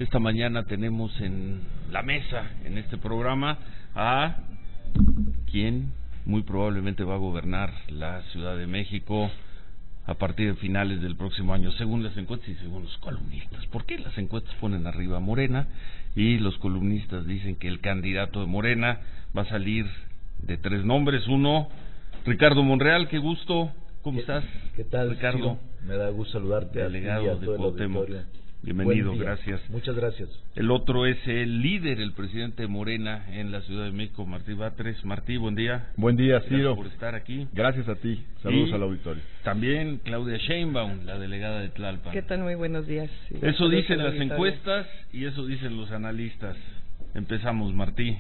Esta mañana tenemos en la mesa, en este programa, a quien muy probablemente va a gobernar la Ciudad de México a partir de finales del próximo año, según las encuestas y según los columnistas. ¿Por qué las encuestas ponen arriba a Morena y los columnistas dicen que el candidato de Morena va a salir de tres nombres? Uno, Ricardo Monreal, qué gusto. ¿Cómo estás? ¿Qué tal, Ricardo? Ciro? Me da gusto saludarte, delegado a ti y a todo de Cuauhtémoc. Bienvenido, gracias. Muchas gracias. El otro es el líder, el presidente de Morena en la Ciudad de México, Martí Batres. Martí, buen día. Buen día, Ciro. Gracias por estar aquí. Gracias a ti. Saludos al auditorio. También Claudia Sheinbaum, la delegada de Tlalpan. ¿Qué tal? Muy buenos días. Sí, eso dicen las encuestas y eso dicen los analistas. Empezamos, Martí.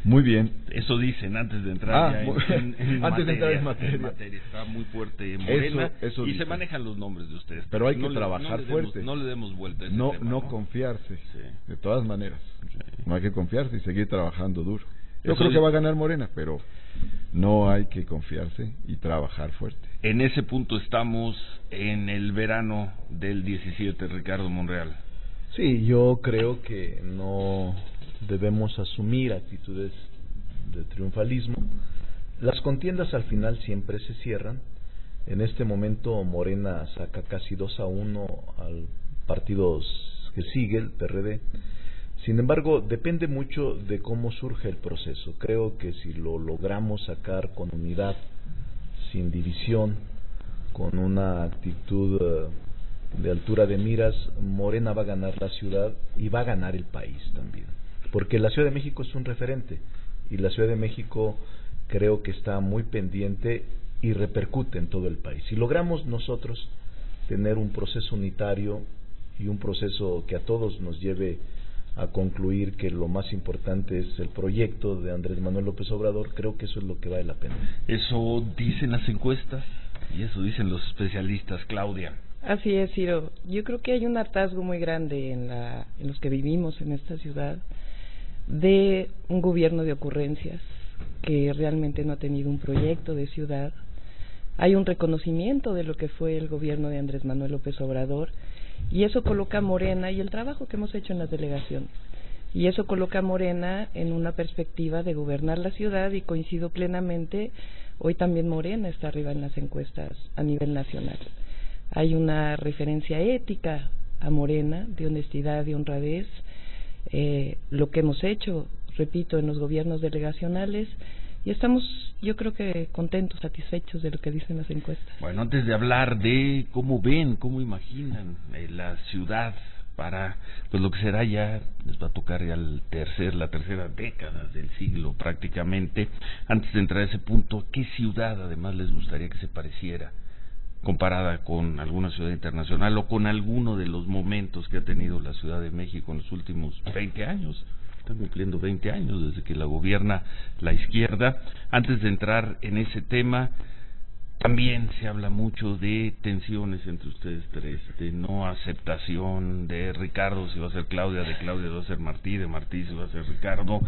Muy bien. Eso dicen antes de entrar ya antes materia, de entrar en materia. Está muy fuerte Morena eso y dicen. Se manejan los nombres de ustedes. Pero hay que trabajar fuerte. No le demos vuelta a ese tema, ¿no? Confiarse, sí. De todas maneras. Sí. No hay que confiarse y seguir trabajando duro. Yo eso creo que va a ganar Morena, pero no hay que confiarse y trabajar fuerte. En ese punto estamos en el verano del 17, Ricardo Monreal. Sí, yo creo que no debemos asumir actitudes de triunfalismo. Las contiendas al final siempre se cierran. En este momento Morena saca casi 2-1 al partido que sigue, el PRD. Sin embargo, depende mucho de cómo surge el proceso. Creo que si lo logramos sacar con unidad, sin división, con una actitud de altura de miras, Morena va a ganar la ciudad y va a ganar el país también. Porque la Ciudad de México es un referente y la Ciudad de México creo que está muy pendiente y repercute en todo el país. Si logramos nosotros tener un proceso unitario y un proceso que a todos nos lleve a concluir que lo más importante es el proyecto de Andrés Manuel López Obrador, creo que eso es lo que vale la pena. Eso dicen las encuestas y eso dicen los especialistas, Claudia. Así es, Ciro. Yo creo que hay un hartazgo muy grande en los que vivimos en esta ciudad de un gobierno de ocurrencias que realmente no ha tenido un proyecto de ciudad. Hay un reconocimiento de lo que fue el gobierno de Andrés Manuel López Obrador y eso coloca a Morena y el trabajo que hemos hecho en las delegaciones y eso coloca a Morena en una perspectiva de gobernar la ciudad y coincido plenamente, hoy también Morena está arriba en las encuestas a nivel nacional. Hay una referencia ética a Morena, de honestidad y honradez, lo que hemos hecho, repito, en los gobiernos delegacionales, y estamos, yo creo que contentos, satisfechos de lo que dicen las encuestas. Bueno, antes de hablar de cómo ven, cómo imaginan la ciudad para pues lo que será ya, les va a tocar ya la tercera década del siglo prácticamente, antes de entrar a ese punto, ¿qué ciudad además les gustaría que se pareciera comparada con alguna ciudad internacional o con alguno de los momentos que ha tenido la Ciudad de México en los últimos 20 años? Están cumpliendo 20 años desde que la gobierna la izquierda. Antes de entrar en ese tema, también se habla mucho de tensiones entre ustedes tres, de no aceptación de Ricardo si va a ser Claudia, de Claudia si va a ser Martí, de Martí si va a ser Ricardo.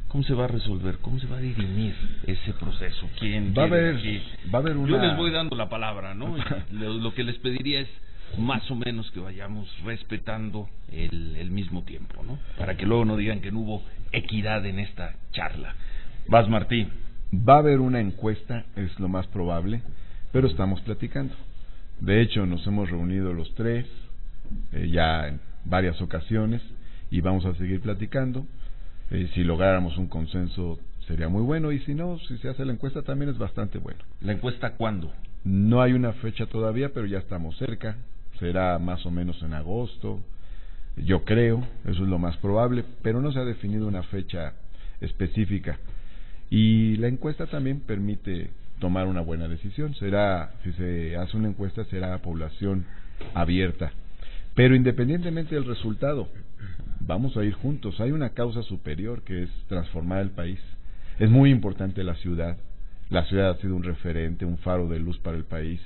¿Cómo se va a resolver? ¿Cómo se va a dirimir ese proceso? ¿Quién va a haber una... Yo les voy dando la palabra, ¿no? Lo que les pediría es más o menos que vayamos respetando el mismo tiempo, ¿no? Para que luego no digan que no hubo equidad en esta charla. Vas, Martí. Va a haber una encuesta, es lo más probable, pero estamos platicando. De hecho, nos hemos reunido los tres ya en varias ocasiones y vamos a seguir platicando. Si lográramos un consenso sería muy bueno y si no, si se hace la encuesta también es bastante bueno. ¿La encuesta cuándo? No hay una fecha todavía, pero ya estamos cerca. Será más o menos en agosto, yo creo, eso es lo más probable, pero no se ha definido una fecha específica. Y la encuesta también permite tomar una buena decisión. Será, si se hace una encuesta, será a población abierta. Pero independientemente del resultado, vamos a ir juntos. Hay una causa superior que es transformar el país. Es muy importante la ciudad. La ciudad ha sido un referente, un faro de luz para el país.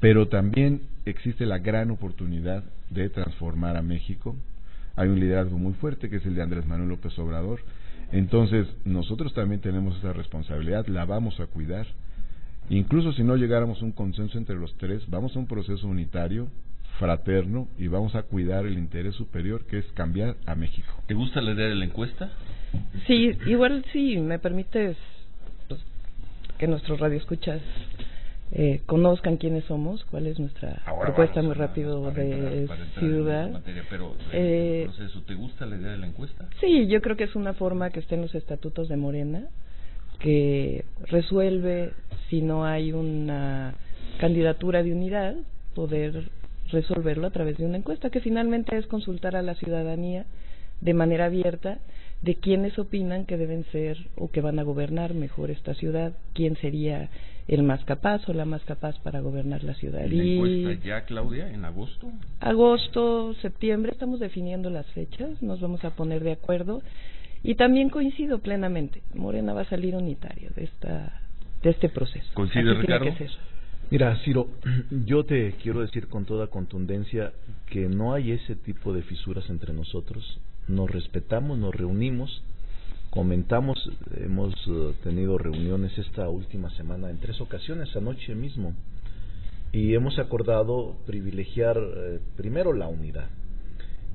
Pero también existe la gran oportunidad de transformar a México. Hay un liderazgo muy fuerte que es el de Andrés Manuel López Obrador. Entonces, nosotros también tenemos esa responsabilidad, la vamos a cuidar. Incluso si no llegáramos a un consenso entre los tres, vamos a un proceso unitario, fraterno y vamos a cuidar el interés superior, que es cambiar a México. ¿Te gusta la idea de la encuesta? Sí, igual sí, me permites pues, que nuestros radioescuchas conozcan quiénes somos, cuál es nuestra propuesta muy rápido de ciudad. Materia, pero el proceso, ¿te gusta la idea de la encuesta? Sí, yo creo que es una forma que está en los estatutos de Morena, que resuelve, si no hay una candidatura de unidad, poder resolverlo a través de una encuesta, que finalmente es consultar a la ciudadanía de manera abierta de quiénes opinan que deben ser o que van a gobernar mejor esta ciudad, quién sería el más capaz o la más capaz para gobernar la ciudad. ¿Y la encuesta ya, Claudia, en agosto? Agosto, septiembre, estamos definiendo las fechas, nos vamos a poner de acuerdo y también coincido plenamente, Morena va a salir unitario de este proceso. ¿Coincide, Ricardo? Mira, Ciro, yo te quiero decir con toda contundencia que no hay ese tipo de fisuras entre nosotros. Nos respetamos, nos reunimos, comentamos, hemos tenido reuniones esta última semana en 3 ocasiones, anoche mismo, y hemos acordado privilegiar primero la unidad.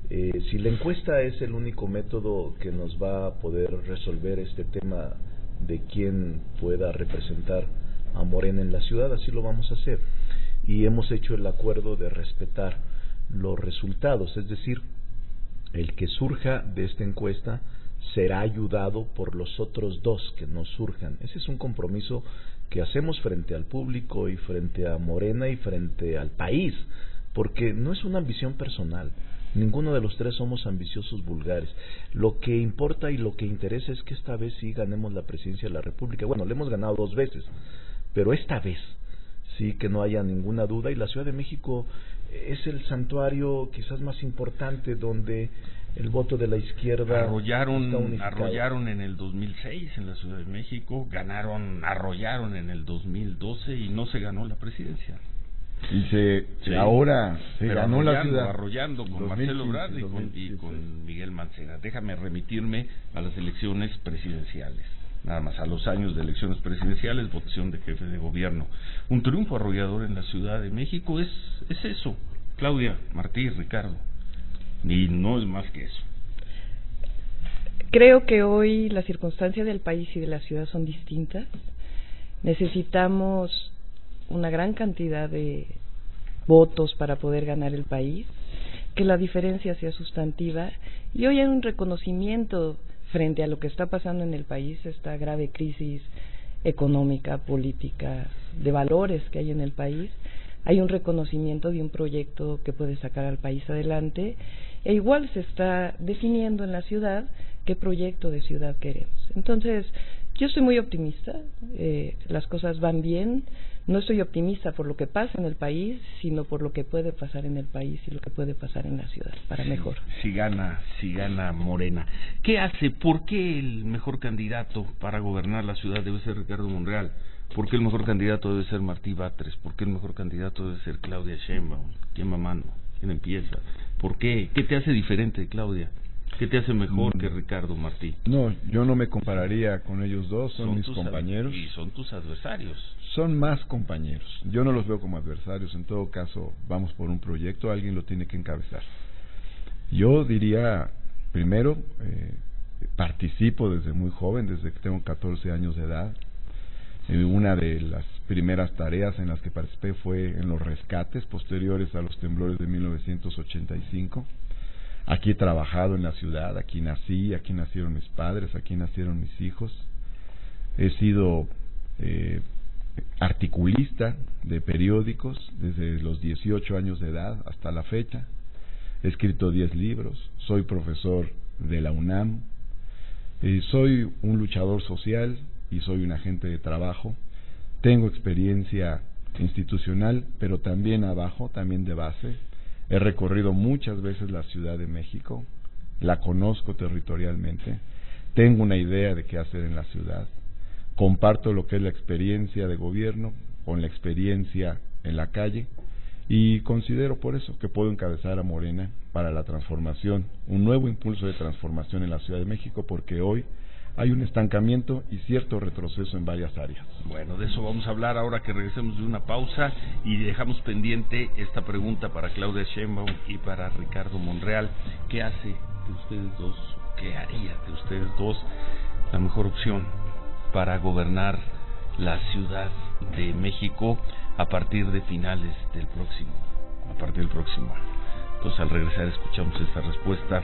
Si la encuesta es el único método que nos va a poder resolver este tema de quién pueda representar a Morena en la ciudad, así lo vamos a hacer. Y hemos hecho el acuerdo de respetar los resultados, es decir, el que surja de esta encuesta será ayudado por los otros 2 que nos surjan. Ese es un compromiso que hacemos frente al público y frente a Morena y frente al país, porque no es una ambición personal. Ninguno de los 3 somos ambiciosos vulgares. Lo que importa y lo que interesa es que esta vez sí ganemos la presidencia de la República. Bueno, le hemos ganado 2 veces, pero esta vez sí, que no haya ninguna duda. Y la Ciudad de México es el santuario quizás más importante donde el voto de la izquierda arrollaron en el 2006 en la Ciudad de México, arrollaron en el 2012 y no se ganó la presidencia. Y ahora se ganó la ciudad. Arrollando con 2015, Marcelo Ebrard y con Miguel Mancera. Déjame remitirme a las elecciones presidenciales. Nada más, a los años de elecciones presidenciales, votación de jefe de gobierno. Un triunfo arrollador en la Ciudad de México es eso, Claudia, Martí, Ricardo. Y no es más que eso. Creo que hoy las circunstancias del país y de la ciudad son distintas. Necesitamos una gran cantidad de votos para poder ganar el país, que la diferencia sea sustantiva, y hoy hay un reconocimiento frente a lo que está pasando en el país, esta grave crisis económica, política, de valores que hay en el país. Hay un reconocimiento de un proyecto que puede sacar al país adelante, e igual se está definiendo en la ciudad qué proyecto de ciudad queremos. Entonces, yo estoy muy optimista, las cosas van bien. No estoy optimista por lo que pasa en el país, sino por lo que puede pasar en el país y lo que puede pasar en la ciudad, para mejor. Si gana Morena. ¿Qué hace? ¿Por qué el mejor candidato para gobernar la ciudad debe ser Ricardo Monreal? ¿Por qué el mejor candidato debe ser Martí Batres? ¿Por qué el mejor candidato debe ser Claudia Sheinbaum? ¿Quién va mano? ¿Quién empieza? ¿Por qué? ¿Qué te hace diferente, Claudia? ¿Qué te hace mejor que Ricardo, Martí? No, yo no me compararía con ellos 2, son mis compañeros. Y son tus adversarios. Son más compañeros. Yo no los veo como adversarios. En todo caso, vamos por un proyecto, alguien lo tiene que encabezar. Yo diría, primero, participo desde muy joven, desde que tengo 14 años de edad. Una de las primeras tareas en las que participé fue en los rescates posteriores a los temblores de 1985. Aquí he trabajado en la ciudad, aquí nací, aquí nacieron mis padres, aquí nacieron mis hijos. He sido articulista de periódicos desde los 18 años de edad hasta la fecha. He escrito 10 libros, soy profesor de la UNAM, soy un luchador social y soy un agente de trabajo. Tengo experiencia institucional, pero también abajo, también de base. He recorrido muchas veces la Ciudad de México, la conozco territorialmente, tengo una idea de qué hacer en la ciudad, comparto lo que es la experiencia de gobierno con la experiencia en la calle y considero por eso que puedo encabezar a Morena para la transformación, un nuevo impulso de transformación en la Ciudad de México, porque hoy hay un estancamiento y cierto retroceso en varias áreas. Bueno, de eso vamos a hablar ahora que regresemos de una pausa, y dejamos pendiente esta pregunta para Claudia Sheinbaum y para Ricardo Monreal. ¿Qué hace de ustedes dos, qué haría de ustedes dos la mejor opción para gobernar la Ciudad de México a partir del próximo año? Entonces, al regresar escuchamos esta respuesta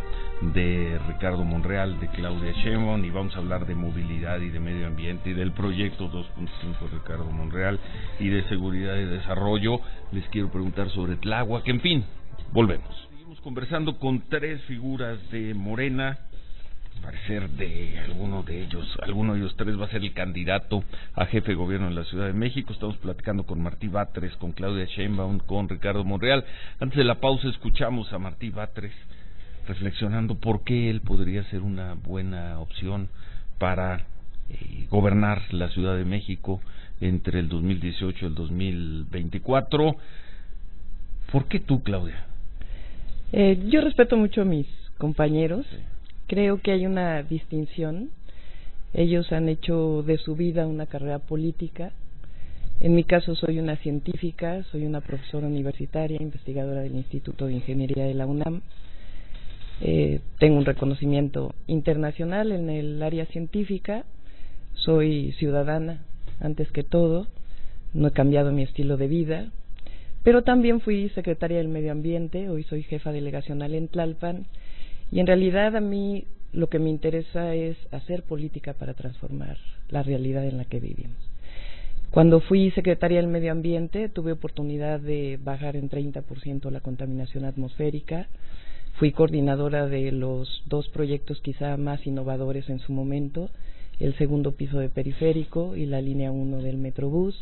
de Ricardo Monreal, de Claudia Sheinbaum, y vamos a hablar de movilidad y de medio ambiente y del proyecto 2.5 de Ricardo Monreal y de seguridad y desarrollo. Les quiero preguntar sobre Tláhuac, en fin, volvemos. Seguimos conversando con tres figuras de Morena. Parecer de alguno de ellos tres va a ser el candidato a jefe de gobierno en la Ciudad de México. Estamos platicando con Martí Batres, con Claudia Sheinbaum, con Ricardo Monreal. Antes de la pausa escuchamos a Martí Batres reflexionando por qué él podría ser una buena opción para gobernar la Ciudad de México entre el 2018 y el 2024. ¿Por qué tú, Claudia? Yo respeto mucho a mis compañeros. Sí. Creo que hay una distinción. Ellos han hecho de su vida una carrera política. En mi caso soy una científica, soy una profesora universitaria, investigadora del Instituto de Ingeniería de la UNAM. Tengo un reconocimiento internacional en el área científica. Soy ciudadana antes que todo. No he cambiado mi estilo de vida. Pero también fui secretaria del Medio Ambiente. Hoy soy jefa delegacional en Tlalpan. Y en realidad a mí lo que me interesa es hacer política para transformar la realidad en la que vivimos. Cuando fui secretaria del Medio Ambiente tuve oportunidad de bajar en 30% la contaminación atmosférica. Fui coordinadora de los dos proyectos quizá más innovadores en su momento, el segundo piso de Periférico y la línea 1 del Metrobús.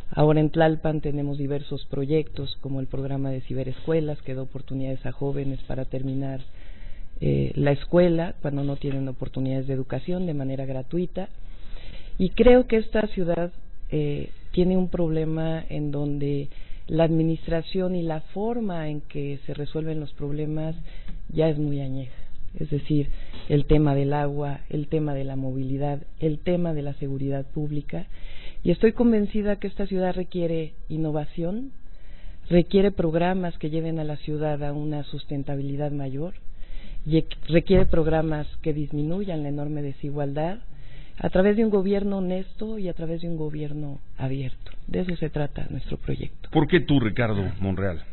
Ahora en Tlalpan tenemos diversos proyectos como el programa de ciberescuelas que da oportunidades a jóvenes para terminar la escuela cuando no tienen oportunidades de educación de manera gratuita. Y creo que esta ciudad tiene un problema en donde la administración y la forma en que se resuelven los problemas ya es muy añeja. Es decir, el tema del agua, el tema de la movilidad, el tema de la seguridad pública. Y estoy convencida que esta ciudad requiere innovación, requiere programas que lleven a la ciudad a una sustentabilidad mayor, y requiere programas que disminuyan la enorme desigualdad a través de un gobierno honesto y a través de un gobierno abierto. De eso se trata nuestro proyecto. ¿Por qué tú, Ricardo Monreal?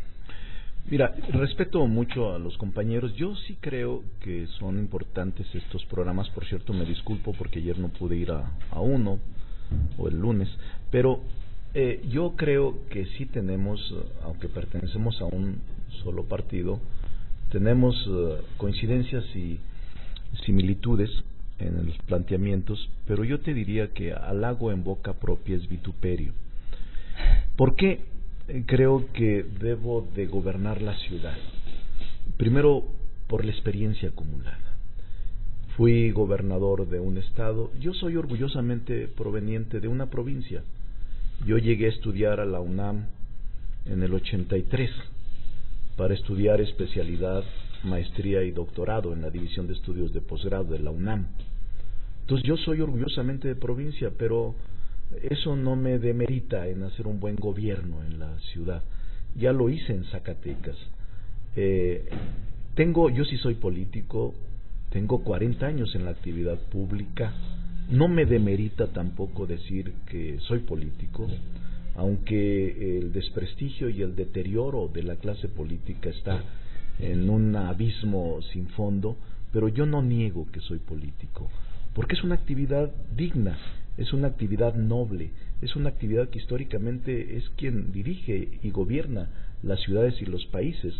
Mira, respeto mucho a los compañeros. Yo sí creo que son importantes estos programas. Por cierto, me disculpo porque ayer no pude ir a uno, o el lunes, pero yo creo que sí tenemos, aunque pertenecemos a un solo partido, tenemos coincidencias y similitudes en los planteamientos, pero yo te diría que halago en boca propia es vituperio. ¿Por qué creo que debo de gobernar la ciudad? Primero, por la experiencia acumulada. Fui gobernador de un estado. Yo soy orgullosamente proveniente de una provincia. Yo llegué a estudiar a la UNAM en el 83 para estudiar especialidad, maestría y doctorado en la División de Estudios de Posgrado de la UNAM. Entonces yo soy orgullosamente de provincia, pero eso no me demerita en hacer un buen gobierno en la ciudad. Ya lo hice en Zacatecas. Yo sí soy político, tengo 40 años en la actividad pública. No me demerita tampoco decir que soy político, aunque el desprestigio y el deterioro de la clase política está en un abismo sin fondo, pero yo no niego que soy político, porque es una actividad digna, es una actividad noble, es una actividad que históricamente es quien dirige y gobierna las ciudades y los países.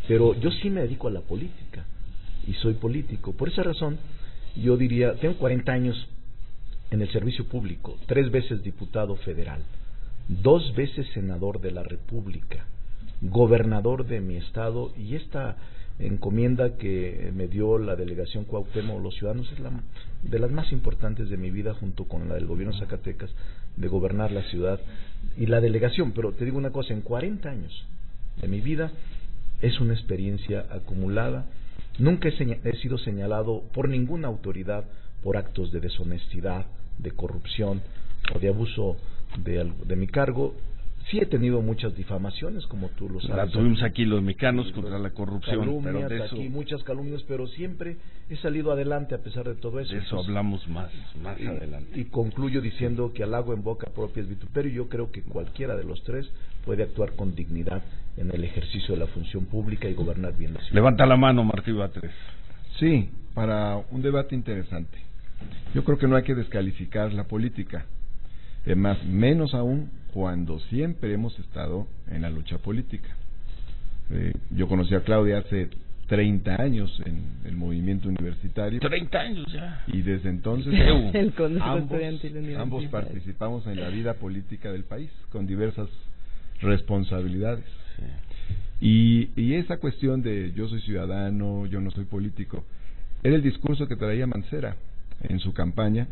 Pero yo sí me dedico a la política y soy político. Por esa razón, yo diría, tengo 40 años en el servicio público, 3 veces diputado federal, 2 veces senador de la República, gobernador de mi estado, y esta encomienda que me dio la delegación Cuauhtémoc los ciudadanos es de las más importantes de mi vida, junto con la del gobierno de Zacatecas, de gobernar la ciudad y la delegación. Pero te digo una cosa, en 40 años de mi vida es una experiencia acumulada. Nunca he sido señalado por ninguna autoridad por actos de deshonestidad, de corrupción o de abuso de mi cargo. Sí he tenido muchas difamaciones, como tú lo sabes. Tuvimos aquí los mexicanos contra la corrupción, calumnias, pero de eso, aquí muchas calumnias, pero siempre he salido adelante a pesar de todo eso. De eso hablamos más adelante. Y concluyo diciendo que halago en boca propia es vituperio. Yo creo que cualquiera de los tres puede actuar con dignidad en el ejercicio de la función pública y gobernar bien la ciudad. Levanta la mano, Martí Batres. Sí, para un debate interesante. Yo creo que no hay que descalificar la política. Además, menos aún cuando siempre hemos estado en la lucha política. Yo conocí a Claudia hace 30 años en el movimiento universitario. 30 años ya. Y desde entonces ambos participamos en la vida política del país con diversas responsabilidades. Sí. Y esa cuestión de yo soy ciudadano, yo no soy político, era el discurso que traía Mancera en su campaña.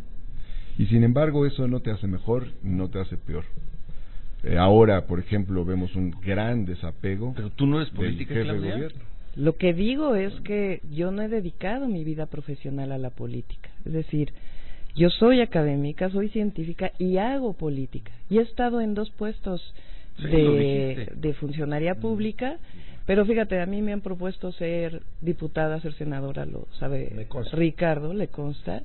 Y sin embargo eso no te hace mejor, no te hace peor. Ahora, por ejemplo, vemos un gran desapego. Pero tú no eres política, Claudia. Lo que digo es que yo no he dedicado mi vida profesional a la política. Es decir, yo soy académica, soy científica y hago política. Y he estado en 2 puestos de funcionaria pública. Pero fíjate, a mí me han propuesto ser diputada, ser senadora, lo sabe Ricardo, le consta.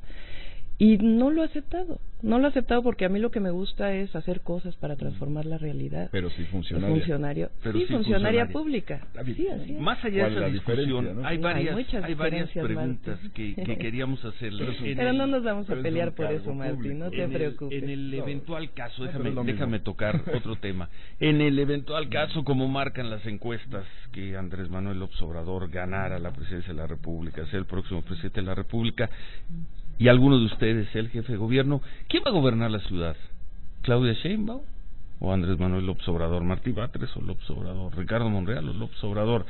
Y no lo he aceptado. No lo he aceptado porque a mí lo que me gusta es hacer cosas para transformar la realidad. Pero sí funcionaria. Funcionaria pública. Sí, así es. Más allá de esa discusión, ¿no? hay varias preguntas que queríamos hacerle. Pero no nos vamos a pelear por eso, Martín, no te preocupes. En el eventual caso, déjame tocar otro tema. En el eventual caso, como marcan las encuestas, que Andrés Manuel López Obrador ganara la presidencia de la República, sea el próximo presidente de la República, y alguno de ustedes, el jefe de gobierno, ¿quién va a gobernar la ciudad? ¿Claudia Sheinbaum o Andrés Manuel López Obrador? ¿Martí Batres o López Obrador? ¿Ricardo Monreal o López Obrador?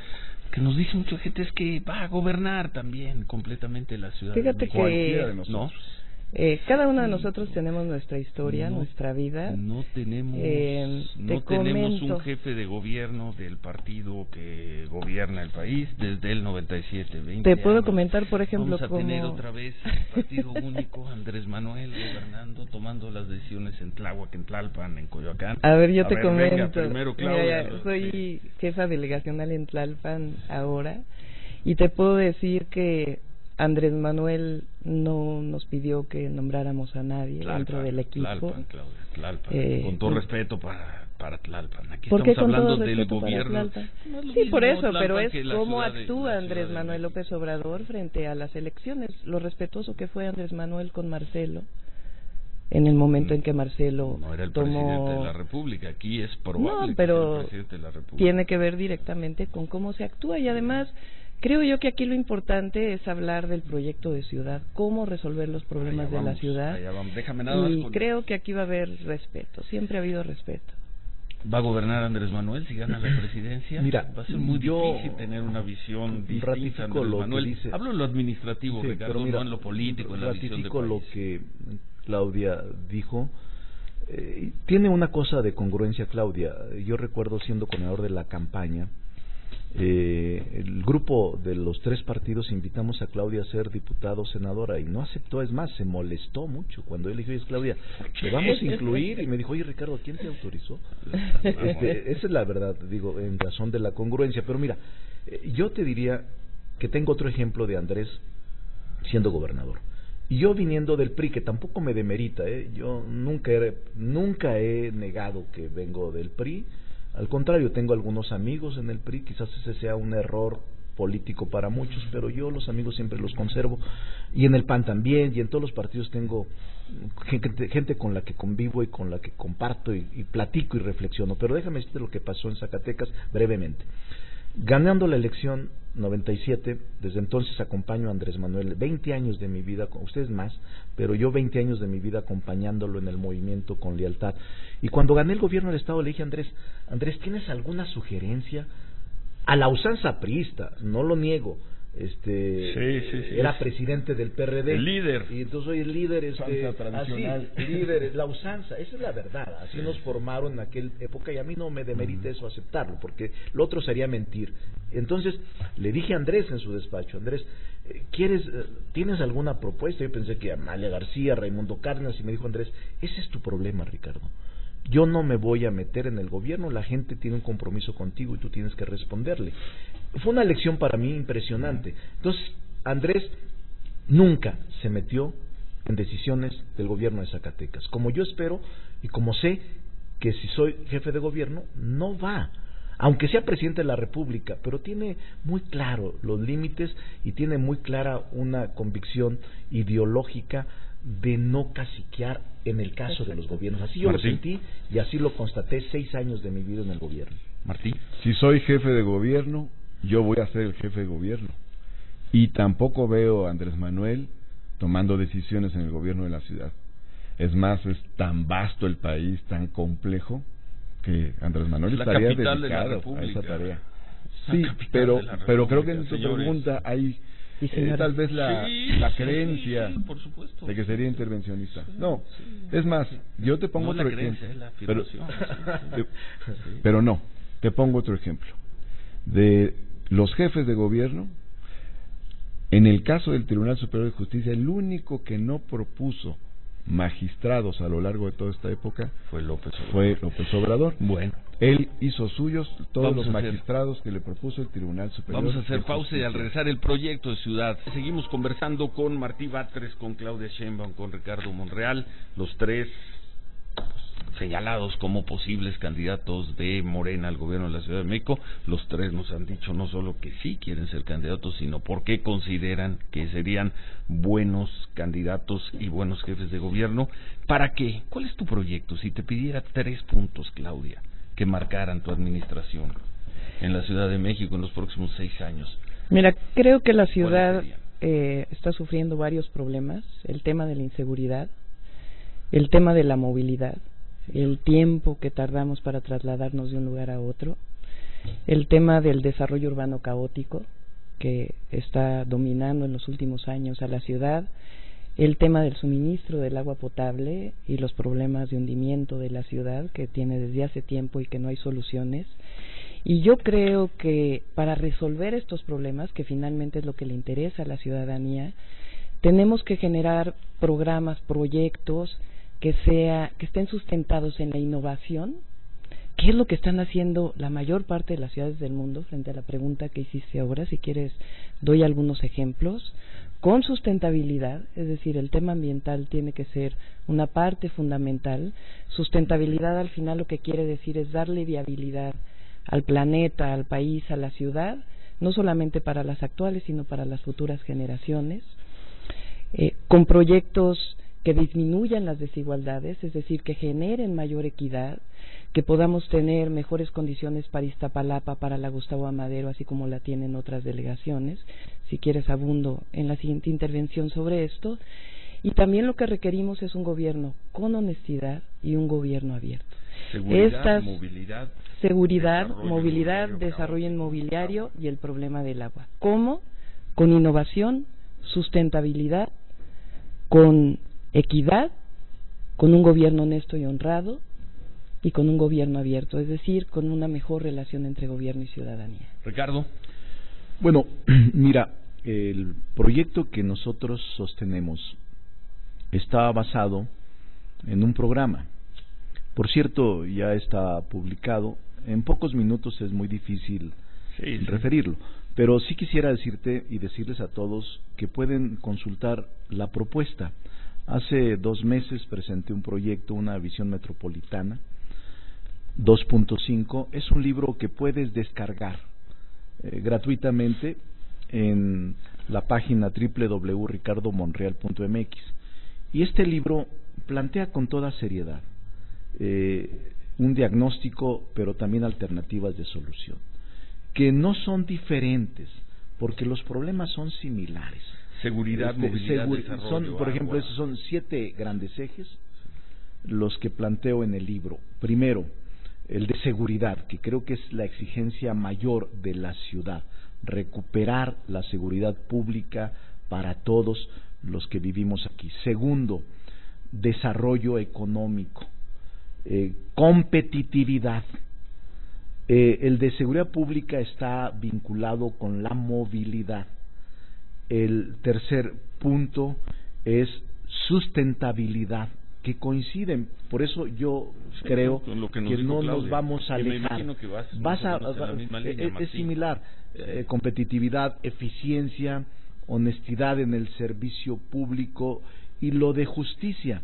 Que nos dice mucha gente es que va a gobernar también completamente la ciudad. Fíjate que de nosotros. ¿No? Cada uno de nosotros tenemos nuestra historia, nuestra vida. No tenemos un jefe de gobierno del partido que gobierna el país desde el 97, 20 Te puedo años. comentar, por ejemplo, vamos a tener otra vez el partido único, Andrés Manuel gobernando, tomando las decisiones en Tláhuac, en Tlalpan, en Coyoacán. A ver, yo te comento. Venga, primero, Claudia, mira, soy jefa delegacional en Tlalpan ahora y te puedo decir que Andrés Manuel no nos pidió que nombráramos a nadie dentro del equipo. Tlalpan, Claudia, Tlalpan. Con todo respeto para Tlalpan. Aquí ¿por qué estamos con todo hablando del respeto gobierno. No sí, por eso, pero es cómo actúa Andrés Manuel López Obrador frente a las elecciones. Lo respetuoso que fue Andrés Manuel con Marcelo en el momento en que Marcelo no era el tomó... presidente de la República. Aquí es probable pero que sea el presidente de la República. Tiene que ver directamente con cómo se actúa y además... Creo yo que aquí lo importante es hablar del proyecto de ciudad, cómo resolver los problemas de la ciudad. Déjame nada más creo que aquí va a haber respeto, siempre ha habido respeto. ¿Va a gobernar Andrés Manuel si gana la presidencia? Mira, va a ser muy difícil tener una visión distinta. Andrés Manuel. Hablo en lo administrativo, Ricardo, no en lo político, en la visión de país. Lo que Claudia dijo. Tiene una cosa de congruencia, Claudia. Yo recuerdo siendo coordinador de la campaña, el grupo de los 3 partidos invitamos a Claudia a ser diputada o senadora y no aceptó, es más, se molestó mucho cuando él dijo, Claudia, te vamos a incluir, y me dijo, oye Ricardo, ¿quién te autorizó? Esa es la verdad, digo, en razón de la congruencia. Pero mira, yo te diría que tengo otro ejemplo de Andrés siendo gobernador. Y yo viniendo del PRI, que tampoco me demerita, yo nunca he negado que vengo del PRI. Al contrario, tengo algunos amigos en el PRI, quizás ese sea un error político para muchos, pero yo los amigos siempre los conservo, y en el PAN también, y en todos los partidos tengo gente con la que convivo y con la que comparto y platico y reflexiono. Pero déjame decirte lo que pasó en Zacatecas brevemente. Ganando la elección 97, desde entonces acompaño a Andrés Manuel 20 años de mi vida, con ustedes más, pero yo 20 años de mi vida acompañándolo en el movimiento con lealtad. Y cuando gané el gobierno del Estado le dije a Andrés, ¿tienes alguna sugerencia? A la usanza priista, no lo niego, era presidente del PRD, el líder, y entonces soy el líder, usanza tradicional, así, líder, la usanza, esa es la verdad, así nos formaron en aquella época, y a mí no me demerita eso aceptarlo, porque lo otro sería mentir. Entonces le dije a Andrés en su despacho: Andrés, ¿tienes alguna propuesta? Yo pensé que Amalia García, Raimundo Cárdenas, y me dijo Andrés: ese es tu problema, Ricardo. Yo no me voy a meter en el gobierno, la gente tiene un compromiso contigo y tú tienes que responderle. Fue una lección para mí impresionante. Entonces, Andrés nunca se metió en decisiones del gobierno de Zacatecas, como yo espero y como sé que si soy jefe de gobierno no va, aunque sea presidente de la República, pero tiene muy claro los límites y tiene muy clara una convicción ideológica de no caciquear en el caso de los gobiernos. Así yo lo sentí y así lo constaté 6 años de mi vida en el gobierno. Martín, si soy jefe de gobierno, yo voy a ser el jefe de gobierno, y tampoco veo a Andrés Manuel tomando decisiones en el gobierno de la ciudad. Es más, es tan vasto el país, tan complejo, que Andrés Manuel estaría dedicado a esa tarea. Sí, pero creo que en tu pregunta hay tal vez la creencia por supuesto, de que sería intervencionista. No, es más, yo te pongo otro ejemplo. Pero no, te pongo otro ejemplo. De los jefes de gobierno, en el caso del Tribunal Superior de Justicia, el único que no propuso magistrados a lo largo de toda esta época fue López Obrador. Bueno, él hizo suyos todos los magistrados que le propuso el Tribunal Superior. Vamos a hacer pausa y al regresar el proyecto de ciudad seguimos conversando con Martí Batres, con Claudia Sheinbaum, con Ricardo Monreal, los tres señalados como posibles candidatos de Morena al gobierno de la Ciudad de México. Los tres nos han dicho no solo que sí quieren ser candidatos, sino por qué consideran que serían buenos candidatos y buenos jefes de gobierno. ¿Para qué? ¿Cuál es tu proyecto? Si te pidiera 3 puntos, Claudia, que marcaran tu administración en la Ciudad de México en los próximos 6 años. Mira, creo que la ciudad está sufriendo varios problemas: el tema de la inseguridad, el tema de la movilidad, el tiempo que tardamos para trasladarnos de un lugar a otro, el tema del desarrollo urbano caótico que está dominando en los últimos años a la ciudad, el tema del suministro del agua potable y los problemas de hundimiento de la ciudad que tiene desde hace tiempo y que no hay soluciones. Y yo creo que para resolver estos problemas, que finalmente es lo que le interesa a la ciudadanía, tenemos que generar programas, proyectos que estén sustentados en la innovación, que es lo que están haciendo la mayor parte de las ciudades del mundo. Frente a la pregunta que hiciste ahora, si quieres doy algunos ejemplos. Con sustentabilidad, es decir, el tema ambiental tiene que ser una parte fundamental. Sustentabilidad al final lo que quiere decir es darle viabilidad al planeta, al país, a la ciudad, no solamente para las actuales, sino para las futuras generaciones, con proyectos que disminuyan las desigualdades, es decir, que generen mayor equidad, que podamos tener mejores condiciones para Iztapalapa, para la Gustavo Amadero, así como la tienen otras delegaciones. Si quieres abundo en la siguiente intervención sobre esto. Y también lo que requerimos es un gobierno con honestidad y un gobierno abierto. Seguridad, movilidad, desarrollo inmobiliario y el problema del agua. ¿Cómo? Con innovación, sustentabilidad, con equidad, con un gobierno honesto y honrado y con un gobierno abierto, es decir, con una mejor relación entre gobierno y ciudadanía. Ricardo. Bueno, mira, el proyecto que nosotros sostenemos está basado en un programa. Por cierto, ya está publicado. En pocos minutos es muy difícil referirlo, pero sí quisiera decirte y decirles a todos que pueden consultar la propuesta. Hace 2 meses presenté un proyecto, una visión metropolitana 2.5. Es un libro que puedes descargar gratuitamente en la página www.ricardomonreal.mx. Y este libro plantea con toda seriedad un diagnóstico, pero también alternativas de solución, que no son diferentes, porque los problemas son similares. Seguridad, movilidad, desarrollo, por ejemplo, esos son 7 grandes ejes los que planteo en el libro. Primero, el de seguridad, que creo que es la exigencia mayor de la ciudad. recuperar la seguridad pública para todos los que vivimos aquí. Segundo, desarrollo económico, competitividad. El de seguridad pública está vinculado con la movilidad. El tercer punto es sustentabilidad, que coinciden. Por eso yo creo que no nos vamos a alejar. Es similar. Competitividad, eficiencia, honestidad en el servicio público y lo de justicia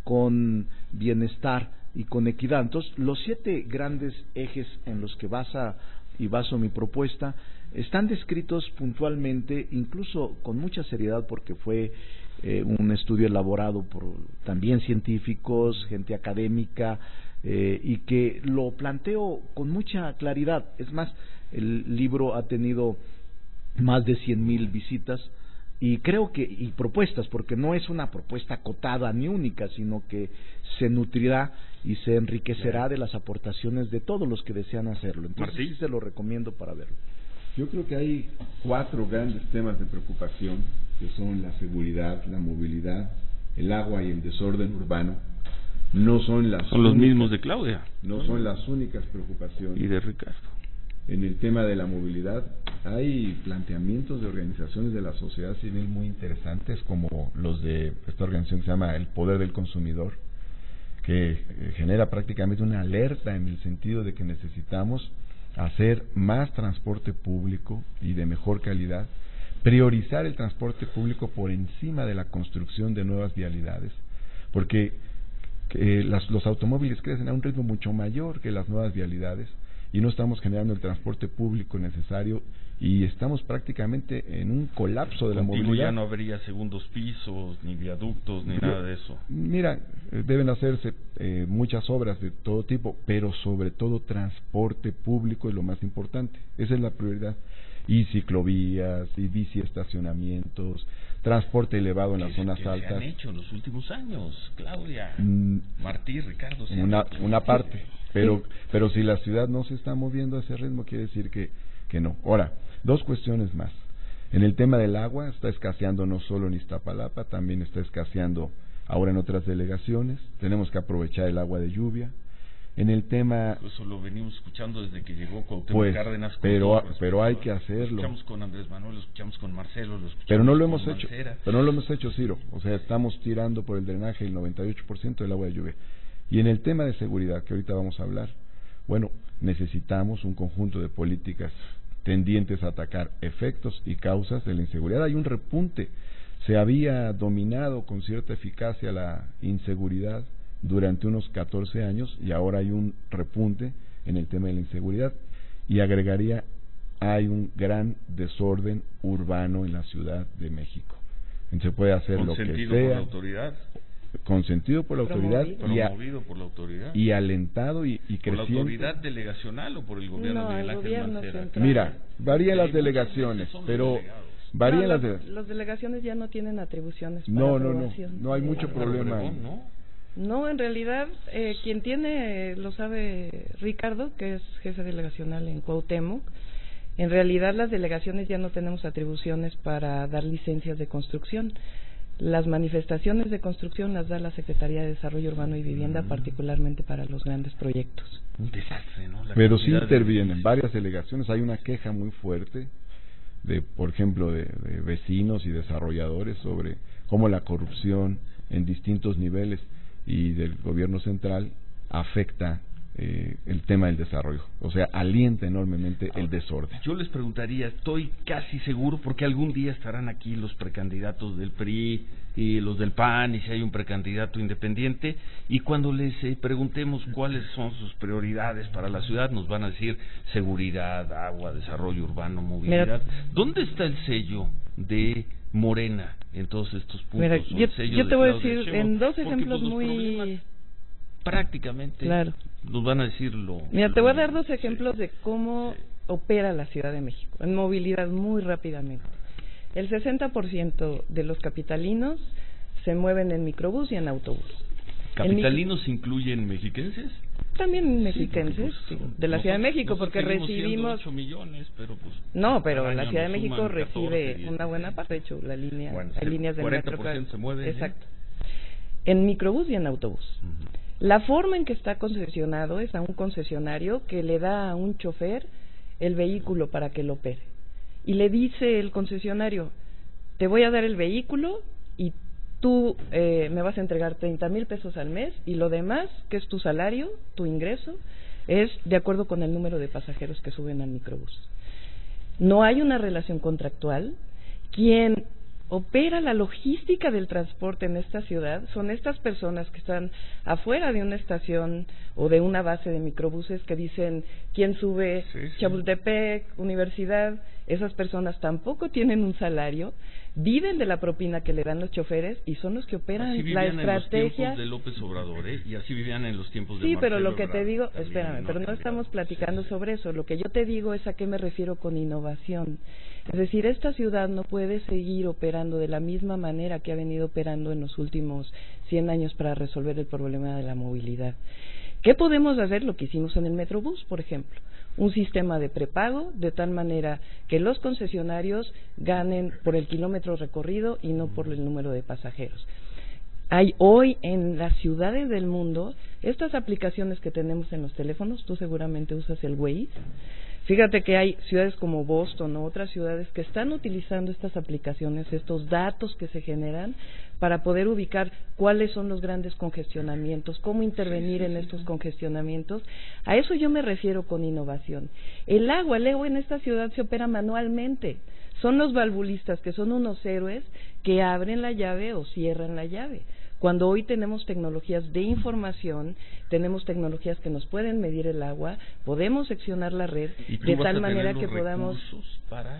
con bienestar y con equidad. Entonces, los 7 grandes ejes en los que baso mi propuesta están descritos puntualmente, incluso con mucha seriedad, porque fue un estudio elaborado por también científicos, gente académica, y que lo planteo con mucha claridad. Es más, el libro ha tenido más de 100,000 visitas y creo que, y propuestas, porque no es una propuesta acotada ni única, sino que se nutrirá y se enriquecerá de las aportaciones de todos los que desean hacerlo. Entonces sí se lo recomiendo para verlo. Yo creo que hay 4 grandes temas de preocupación, que son la seguridad, la movilidad, el agua y el desorden urbano. No son las son los mismos de Claudia. No son las únicas preocupaciones. Y de Ricardo. En el tema de la movilidad hay planteamientos de organizaciones de la sociedad civil muy interesantes, como los de esta organización que se llama El Poder del Consumidor, que genera prácticamente una alerta en el sentido de que necesitamos hacer más transporte público y de mejor calidad, priorizar el transporte público por encima de la construcción de nuevas vialidades, porque los automóviles crecen a un ritmo mucho mayor que las nuevas vialidades y no estamos generando el transporte público necesario y estamos prácticamente en un colapso de la movilidad. Ya no habría segundos pisos, ni viaductos, ni nada de eso. Mira, deben hacerse muchas obras de todo tipo, pero sobre todo transporte público es lo más importante. Esa es la prioridad. Y ciclovías, y bici estacionamientos, transporte elevado en las zonas altas. ¿Qué se han hecho en los últimos años, Claudia? Martí, Ricardo. Una parte, pero si la ciudad no se está moviendo a ese ritmo, quiere decir que no. Ahora, 2 cuestiones más. En el tema del agua, está escaseando no solo en Iztapalapa, también está escaseando ahora en otras delegaciones. Tenemos que aprovechar el agua de lluvia. En el tema... Eso lo venimos escuchando desde que llegó Cuauhtémoc Cárdenas. Pero hay que hacerlo. Lo escuchamos con Andrés Manuel, lo escuchamos con Marcelo, lo escuchamos pero no lo con hemos hecho. Mancera. Pero no lo hemos hecho, Ciro. O sea, estamos tirando por el drenaje el 98% del agua de lluvia. Y en el tema de seguridad, que ahorita vamos a hablar, bueno, necesitamos un conjunto de políticas tendientes a atacar efectos y causas de la inseguridad. Hay un repunte. Se había dominado con cierta eficacia la inseguridad durante unos 14 años y ahora hay un repunte en el tema de la inseguridad, y agregaría, hay un gran desorden urbano en la Ciudad de México. Entonces se puede hacer lo que sea, por la autoridad, consentido por la autoridad, promovido por la autoridad, y alentado y creciente. ¿Por la autoridad delegacional o por el gobierno de Miguel Ángel Mancera? Mira, varían las delegaciones, pero las delegaciones ya no tienen atribuciones para aprobación. No hay mucho problema. No, en realidad, quien tiene, lo sabe Ricardo, que es jefe delegacional en Cuauhtémoc. En realidad, las delegaciones ya no tenemos atribuciones para dar licencias de construcción. Las manifestaciones de construcción las da la Secretaría de Desarrollo Urbano y Vivienda, particularmente para los grandes proyectos. Un desastre, ¿no? Pero sí intervienen varias delegaciones. Hay una queja muy fuerte de, por ejemplo, de vecinos y desarrolladores sobre cómo la corrupción en distintos niveles y del gobierno central afecta el tema del desarrollo, o sea, alienta enormemente el desorden. Yo les preguntaría, estoy casi seguro, porque algún día estarán aquí los precandidatos del PRI y los del PAN, y si hay un precandidato independiente, y cuando les preguntemos cuáles son sus prioridades para la ciudad, nos van a decir seguridad, agua, desarrollo urbano, movilidad. ¿Dónde está el sello de Morena en todos estos puntos? Mira, yo te voy a decir en 2 ejemplos muy... prácticamente nos van a decir Mira, te voy a dar 2 ejemplos de cómo opera la Ciudad de México en movilidad muy rápidamente. El 60% de los capitalinos se mueven en microbús y en autobús. ¿Capitalinos incluyen mexiquenses? también mexiquenses, pues, de la Ciudad de México, porque recibimos 8 millones, pero pues no, pero al la año Ciudad de nos México suman recibe 14, una buena parte. De hecho, la línea, bueno, hay líneas del 40% metro se mueve, exacto, en microbús y en autobús. La forma en que está concesionado es a un concesionario que le da a un chofer el vehículo para que lo opere, y le dice el concesionario: te voy a dar el vehículo y tú me vas a entregar 30,000 pesos al mes, y lo demás, que es tu salario, tu ingreso, es de acuerdo con el número de pasajeros que suben al microbús. No hay una relación contractual. Quien opera la logística del transporte en esta ciudad son estas personas que están afuera de una estación o de una base de microbuses que dicen quién sube, Chapultepec, Universidad. Esas personas tampoco tienen un salario, viven de la propina que le dan los choferes y son los que operan la estrategia. En los tiempos de López Obrador, y así vivían en los tiempos de Sí, Marcelo pero lo que Ebrard, te digo, también, espérame, pero no estamos platicando sobre eso. Lo que yo te digo es a qué me refiero con innovación. Es decir, esta ciudad no puede seguir operando de la misma manera que ha venido operando en los últimos 100 años para resolver el problema de la movilidad. ¿Qué podemos hacer? Lo que hicimos en el Metrobús, por ejemplo. Un sistema de prepago, de tal manera que los concesionarios ganen por el kilómetro recorrido y no por el número de pasajeros. Hay hoy en las ciudades del mundo estas aplicaciones que tenemos en los teléfonos. Tú seguramente usas el Waze. Fíjate que hay ciudades como Boston o otras ciudades que están utilizando estas aplicaciones, estos datos que se generan, para poder ubicar cuáles son los grandes congestionamientos, cómo intervenir en estos congestionamientos. A eso yo me refiero con innovación. El agua en esta ciudad se opera manualmente. Son los valvulistas, que son unos héroes, que abren la llave o cierran la llave. Cuando hoy tenemos tecnologías de información, tenemos tecnologías que nos pueden medir el agua, podemos seccionar la red de tal manera que podamos...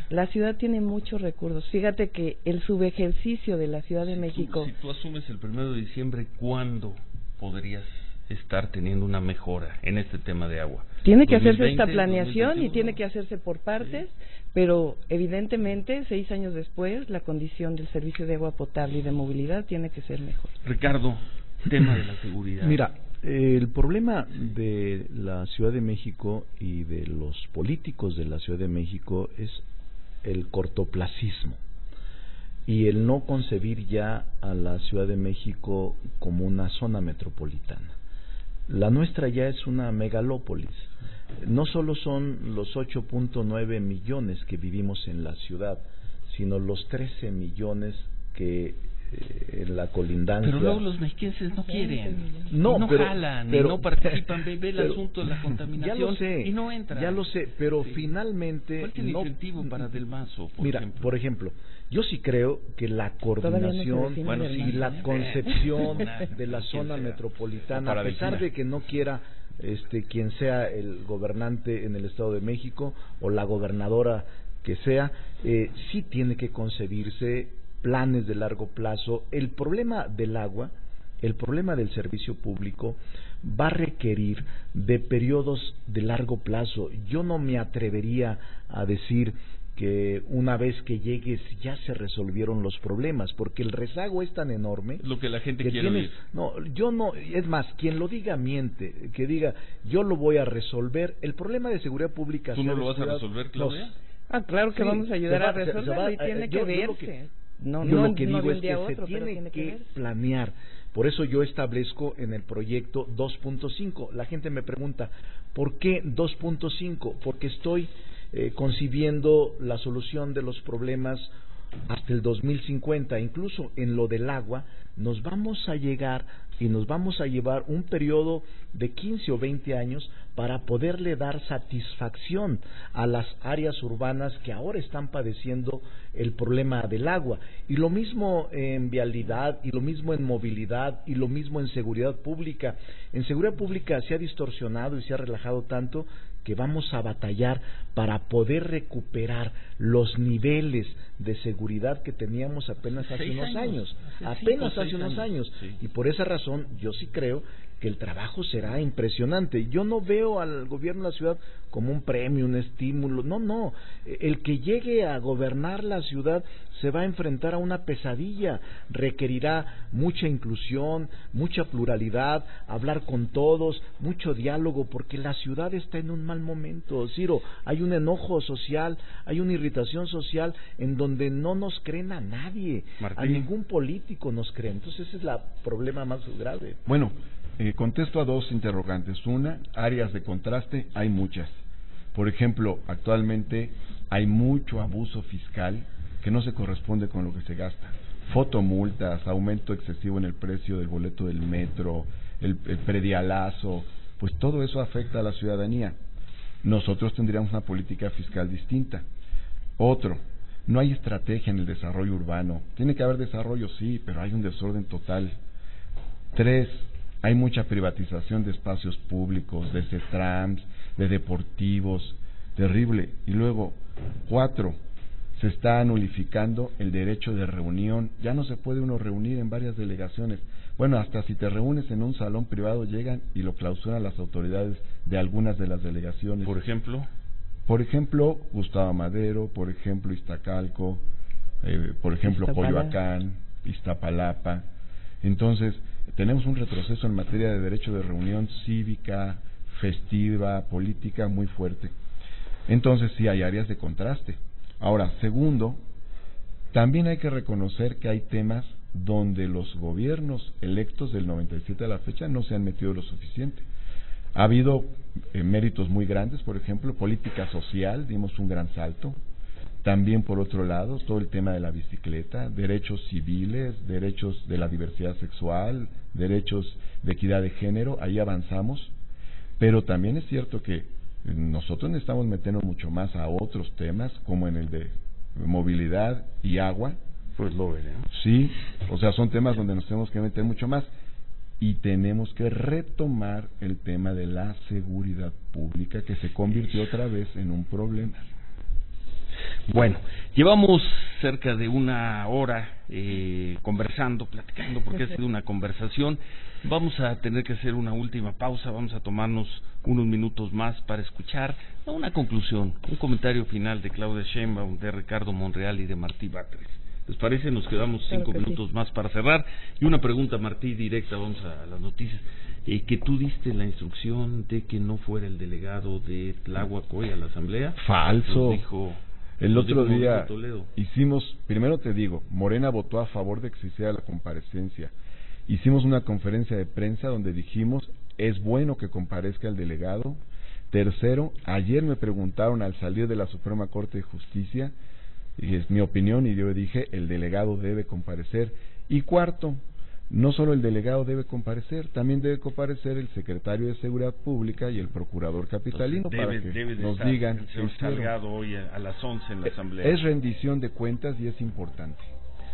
La ciudad tiene muchos recursos. Fíjate que el subejercicio de la Ciudad de México... Si tú asumes el 1 de diciembre, ¿cuándo podrías estar teniendo una mejora en este tema de agua? Tiene que hacerse esta planeación y tiene que hacerse por partes, pero evidentemente 6 años después la condición del servicio de agua potable y de movilidad tiene que ser mejor. Ricardo, tema de la seguridad. Mira, el problema de la Ciudad de México y de los políticos de la Ciudad de México es el cortoplacismo y el no concebir ya a la Ciudad de México como una zona metropolitana. La nuestra ya es una megalópolis. No solo son los 8.9 millones que vivimos en la ciudad, sino los 13 millones que en la colindancia. Pero luego los mexiquenses no quieren, no jalan, y no participan, ve el asunto de la contaminación, ya lo sé, y no entran. Ya lo sé, pero finalmente... ¿Cuál es el incentivo para Del Mazo, por ejemplo, yo sí creo que la coordinación y la concepción de la zona metropolitana, a pesar de que no quiera quien sea el gobernante en el Estado de México o la gobernadora que sea, sí tiene que concebirse planes de largo plazo. El problema del agua, el problema del servicio público va a requerir de periodos de largo plazo. Yo no me atrevería a decir que una vez que llegues ya se resolvieron los problemas, porque el rezago es tan enorme. Lo que la gente quiere oír. No, yo no, es más, quien lo diga miente, que diga yo lo voy a resolver. El problema de seguridad pública... ¿Tú no lo vas a resolver, Claudia? Claro que vamos a ayudar a resolverlo y tiene que verse. Yo lo que digo es que se tiene que planear. Por eso yo establezco en el proyecto 2.5. La gente me pregunta, ¿por qué 2.5? Porque estoy concibiendo la solución de los problemas hasta el 2050. Incluso en lo del agua nos vamos a llegar y nos vamos a llevar un periodo de 15 o 20 años para poderle dar satisfacción a las áreas urbanas que ahora están padeciendo el problema del agua. Y lo mismo en vialidad, y lo mismo en movilidad, y lo mismo en seguridad pública. En seguridad pública se ha distorsionado y se ha relajado tanto que vamos a batallar para poder recuperar los niveles de seguridad que teníamos apenas hace unos años. Apenas hace unos años. Y por esa razón razón, yo sí creo que el trabajo será impresionante. Yo no veo al gobierno de la ciudad como un premio, un estímulo. No. El que llegue a gobernar la ciudad se va a enfrentar a una pesadilla. Requerirá mucha inclusión, mucha pluralidad, hablar con todos, mucho diálogo, porque la ciudad está en un mal momento, Ciro. Hay un enojo social, hay una irritación social en donde no nos creen a nadie. Martín. A ningún político nos creen. Entonces ese es el problema más grave. Bueno, contesto a dos interrogantes. Una, áreas de contraste, hay muchas. Por ejemplo, actualmente hay mucho abuso fiscal que no se corresponde con lo que se gasta. Fotomultas, aumento excesivo en el precio del boleto del metro, el predialazo, pues todo eso afecta a la ciudadanía. Nosotros tendríamos una política fiscal distinta. Otro, no hay estrategia en el desarrollo urbano. Tiene que haber desarrollo, sí, pero hay un desorden total. 3, hay mucha privatización de espacios públicos, de CETRAMS, de deportivos, terrible. Y luego, 4, se está nulificando el derecho de reunión. Ya no se puede uno reunir en varias delegaciones. Bueno, hasta si te reúnes en un salón privado, llegan y lo clausuran las autoridades de algunas de las delegaciones. Por ejemplo, Gustavo Madero, por ejemplo, Iztacalco, por ejemplo, Coyoacán, Iztapalapa. Entonces, tenemos un retroceso en materia de derecho de reunión cívica, festiva, política muy fuerte. Entonces, sí hay áreas de contraste. Ahora, segundo, también hay que reconocer que hay temas donde los gobiernos electos del 97 a la fecha no se han metido lo suficiente. Ha habido méritos muy grandes, por ejemplo, política social, dimos un gran salto. También, por otro lado, todo el tema de la bicicleta, derechos civiles, derechos de la diversidad sexual, derechos de equidad de género, ahí avanzamos. Pero también es cierto que nosotros necesitamos meternos mucho más a otros temas, como en el de movilidad y agua. Pues lo veremos. Sí, o sea, son temas donde nos tenemos que meter mucho más. Y tenemos que retomar el tema de la seguridad pública, que se convirtió otra vez en un problema. Bueno, llevamos cerca de una hora conversando, platicando, porque ha sido una conversación. Vamos a tener que hacer una última pausa, vamos a tomarnos unos minutos más para escuchar una conclusión, un comentario final de Claudia Sheinbaum, de Ricardo Monreal y de Martí Batres. ¿Les parece? Nos quedamos 5 minutos más para cerrar. Y una pregunta, Martí, directa, vamos a las noticias. Que tú diste la instrucción de que no fuera el delegado de Tláhuac hoy a la asamblea. Falso. Dijo, el otro día hicimos, primero te digo, Morena votó a favor de que se hiciera la comparecencia. Hicimos una conferencia de prensa donde dijimos, es bueno que comparezca el delegado. Tercero, ayer me preguntaron al salir de la Suprema Corte de Justicia, y es mi opinión, y yo dije, el delegado debe comparecer. Y cuarto, no solo el delegado debe comparecer, también debe comparecer el secretario de Seguridad Pública y el procurador capitalino. Entonces, para que debe nos digan el señor Salgado hoy a las 11 en la asamblea. Es rendición de cuentas y es importante.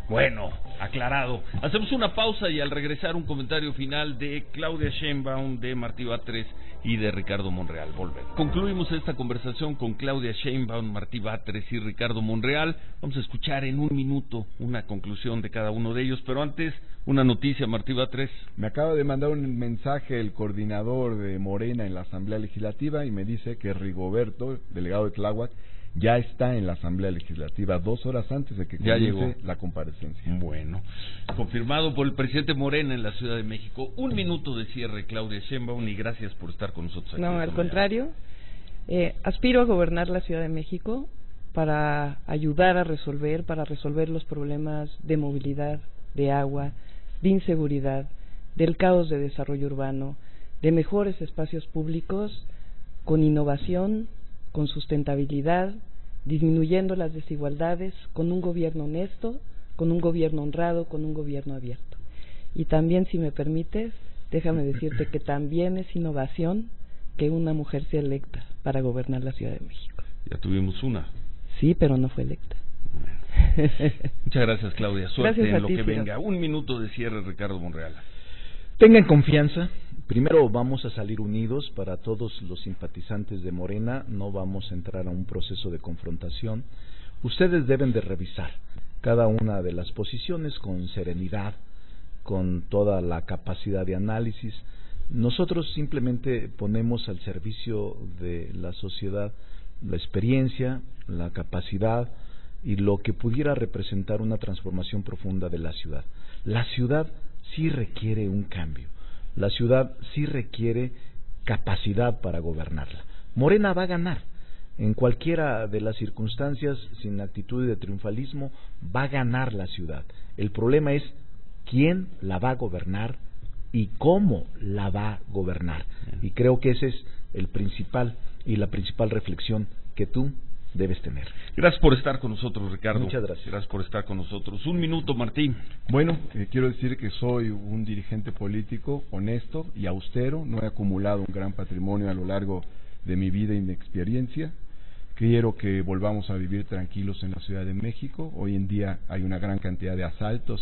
Bueno, aclarado. Hacemos una pausa y al regresar un comentario final de Claudia Sheinbaum, de Martí Batres y de Ricardo Monreal. Volvemos. Concluimos esta conversación con Claudia Sheinbaum, Martí Batres y Ricardo Monreal. Vamos a escuchar en un minuto una conclusión de cada uno de ellos, pero antes una noticia, Martí Batres. Me acaba de mandar un mensaje el coordinador de Morena en la Asamblea Legislativa y me dice que Rigoberto, delegado de Tláhuac, ya está en la Asamblea Legislativa 2 horas antes de que comience la comparecencia. Bueno, confirmado por el presidente Morena en la Ciudad de México. Un minuto de cierre, Claudia Sheinbaum, y gracias por estar con nosotros aquí. No, al contrario, aspiro a gobernar la Ciudad de México para ayudar a resolver los problemas de movilidad, de agua, de inseguridad, del caos de desarrollo urbano, de mejores espacios públicos, con innovación, con sustentabilidad, disminuyendo las desigualdades, con un gobierno honesto, con un gobierno honrado, con un gobierno abierto. Y también, si me permites, déjame decirte que también es innovación que una mujer sea electa para gobernar la Ciudad de México. Ya tuvimos una. Sí, pero no fue electa. Bueno. Muchas gracias, Claudia. Suerte Gracias en lo que Ciro. venga. Un minuto de cierre, Ricardo Monreal. Tengan confianza. Primero vamos a salir unidos para todos los simpatizantes de Morena, no vamos a entrar a un proceso de confrontación. Ustedes deben de revisar cada una de las posiciones con serenidad, con toda la capacidad de análisis. Nosotros simplemente ponemos al servicio de la sociedad la experiencia, la capacidad y lo que pudiera representar una transformación profunda de la ciudad. La ciudad sí requiere un cambio, la ciudad sí requiere capacidad para gobernarla. Morena va a ganar, en cualquiera de las circunstancias, sin actitud de triunfalismo, va a ganar la ciudad. El problema es quién la va a gobernar y cómo la va a gobernar. Y creo que ese es el principal y la principal reflexión que tú debes tener. Gracias por estar con nosotros, Ricardo. Muchas gracias. Gracias por estar con nosotros. Un minuto, Martín. Bueno, quiero decir que soy un dirigente político honesto y austero. No he acumulado un gran patrimonio a lo largo de mi vida y mi experiencia. Quiero que volvamos a vivir tranquilos en la Ciudad de México. Hoy en día hay una gran cantidad de asaltos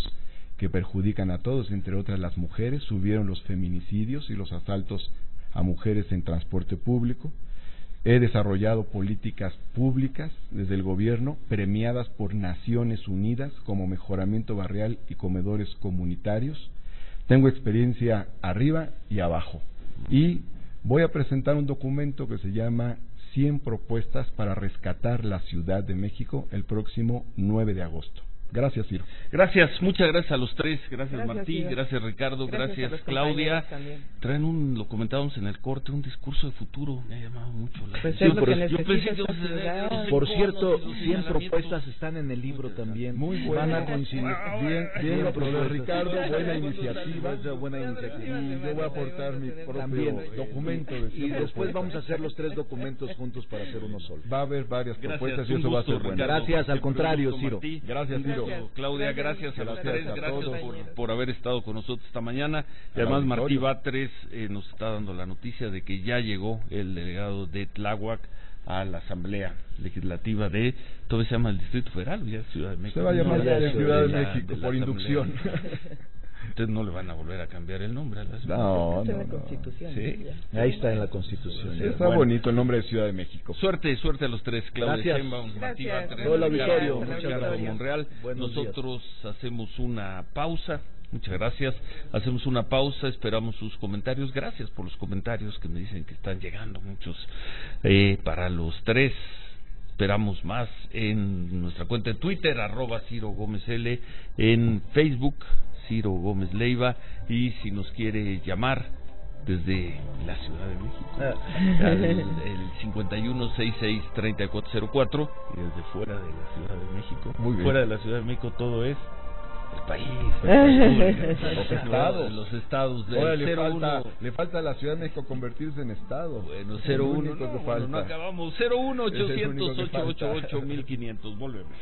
que perjudican a todos, entre otras las mujeres. Subieron los feminicidios y los asaltos a mujeres en transporte público. He desarrollado políticas públicas desde el gobierno premiadas por Naciones Unidas como mejoramiento barrial y comedores comunitarios. Tengo experiencia arriba y abajo. Y voy a presentar un documento que se llama 100 propuestas para rescatar la Ciudad de México el próximo 9 de agosto. Gracias, Ciro. Gracias, muchas gracias a los tres. Gracias Martín, Ciro. Gracias Ricardo, gracias a los Claudia. compañeros también. Traen lo comentábamos en el corte, un discurso de futuro. Me ha llamado mucho la Pues atención. es lo que Yo necesita pensé que esta íbamos a tener ciudad. los Por iconos cierto, y los 100 señalamientos. propuestas están en el libro también. Muy bueno. Van a coincidir. Bien lo probó propuestas. Ricardo, buena iniciativa. Buena iniciativa. Y yo voy a aportar mi propio También documento de 100 y después propuestas. vamos a hacer los 3 documentos juntos para hacer uno solo. Va a haber varias Gracias, propuestas y un eso va a gusto, ser bueno. Ricardo. Gracias, al Siempre un contrario, gusto, Ciro. Martí. Gracias, Un Ciro. gusto, Claudia, gracias a los Gracias tres, a gracias todos. por haber estado con nosotros esta mañana. Y Al además Martí auditorio. Batres nos está dando la noticia de que ya llegó el delegado de Tláhuac a la Asamblea Legislativa de, todavía se llama el Distrito Federal, ya Ciudad de México. Se va a llamar No, ya ya Ciudad de la- México de la por Asamblea. inducción. Entonces no le van a volver a cambiar el nombre a la ciudad. No, Está en no, la no. Constitución. Sí. Ya. Ahí está en la Constitución. Sí, está Bueno, bonito el nombre de Ciudad de México. Suerte a los tres, Claudia Gracias. Sheinbaum, Martí Gracias. Batres, Todo el Ricardo auditorio, Monreal, muchas Ricardo gracias. Monreal. Buenos días. Nosotros hacemos una pausa. Muchas gracias. Hacemos una pausa, esperamos sus comentarios. Gracias por los comentarios que me dicen que están llegando muchos para los tres. Esperamos más en nuestra cuenta de Twitter, @CiroGómezL, en Facebook, Ciro Gómez Leiva, y si nos quiere llamar desde la Ciudad de México, el 5166-3404, y desde fuera de la Ciudad de México. Muy bien. Fuera de la Ciudad de México todo es el país, Los estados. los estados del Ahora 01. le falta a la Ciudad de México convertirse en estado. Bueno, Es el 01, único que no, falta. no acabamos. 01 Es el único que 800 falta. 888 1500. Volvemos.